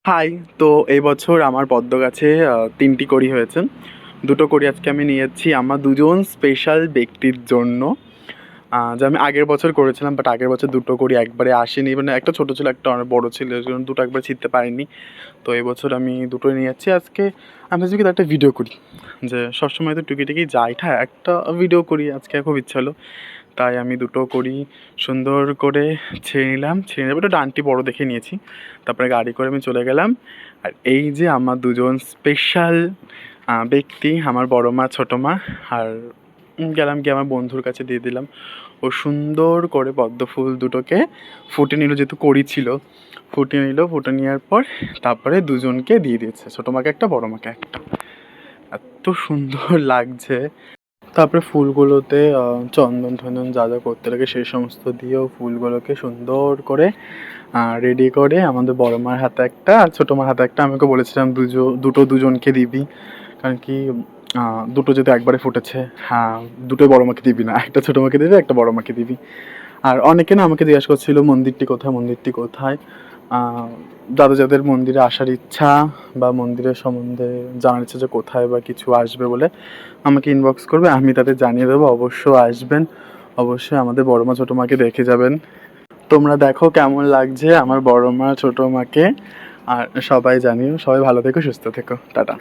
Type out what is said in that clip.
High. তো এই বছর আমার পদ্ম গাছে ৩টি কড়ি হয়েছে। ২টো কড়ি আজকে আমি নিয়েছি আমার দুজন স্পেশাল ব্যক্তির জন্য, যা আমি আগের বছর করেছিলাম, বাট আগের বছর ২টো কড়ি একবারে আসেনি, মানে একটা ছোটো ছিল, একটা অনেক বড়ো ছিল, এর জন্য ২টো একবারে ছিঁড়তে পারিনি। তো এই বছর আমি ২টোই নিয়ে যাচ্ছি। আজকে আমি ভাবছি একটা ভিডিও করি, যে সবসময় তো টুকিটাকি যাই, একটা ভিডিও করি। আজকে খুব ইচ্ছা হলো, তাই আমি 2টো কড়ি সুন্দর করে ছেড়ে নিলাম। একটু ডানটি বড় দেখে নিয়েছি। তারপরে গাড়ি করে আমি চলে গেলাম। আর এই যে আমার দুজন স্পেশাল ব্যক্তি, আমার বড় মা, ছোটো মা, আর গেলাম গিয়ে আমার বন্ধুর কাছে দিয়ে দিলাম। ও সুন্দর করে পদ্ম ফুল দুটোকে ফুটে নিল, যেহেতু কড়ি ছিল, ফুটে নিল। ফুটে নেওয়ার পর তারপরে দুজনকে দিয়ে দিয়েছে, ছোটো মাকে একটা, বড় মাকে একটা। এত সুন্দর লাগছে। তারপরে ফুলগুলোতে চন্দন টন্দন যা যা করতে লাগে সেই সমস্ত দিয়েও ফুলগুলোকে সুন্দর করে রেডি করে আমাদের বড় মার হাতে একটা আর ছোটো মার হাতে একটা। আমি ওকে বলেছিলাম দুটো দুজনকে দিবি, কারণ কি দুটো যেহেতু একবারে ফুটেছে, হ্যাঁ, দুটোই বড় মাকে দিবি না, একটা ছোটো মাকে দিবি, একটা বড় মাকে দিবি। আর অনেকে না আমাকে জিজ্ঞাসা করছিল মন্দিরটি কোথায়। যাদের যাদের মন্দিরে আসার ইচ্ছা বা মন্দিরের সম্বন্ধে জানার ইচ্ছা যে কোথায় বা কিছু আসবে বলে, আমাকে ইনবক্স করবে, আমি তাদের জানিয়ে দেবো। অবশ্যই আসবেন, অবশ্যই আমাদের বড় মা ছোটো মাকে দেখে যাবেন। তোমরা দেখো কেমন লাগছে আমার বড় মা ছোটো মাকে। আর সবাই জানিও, সবাই ভালো থেকো, সুস্থ থেকো, টাটা।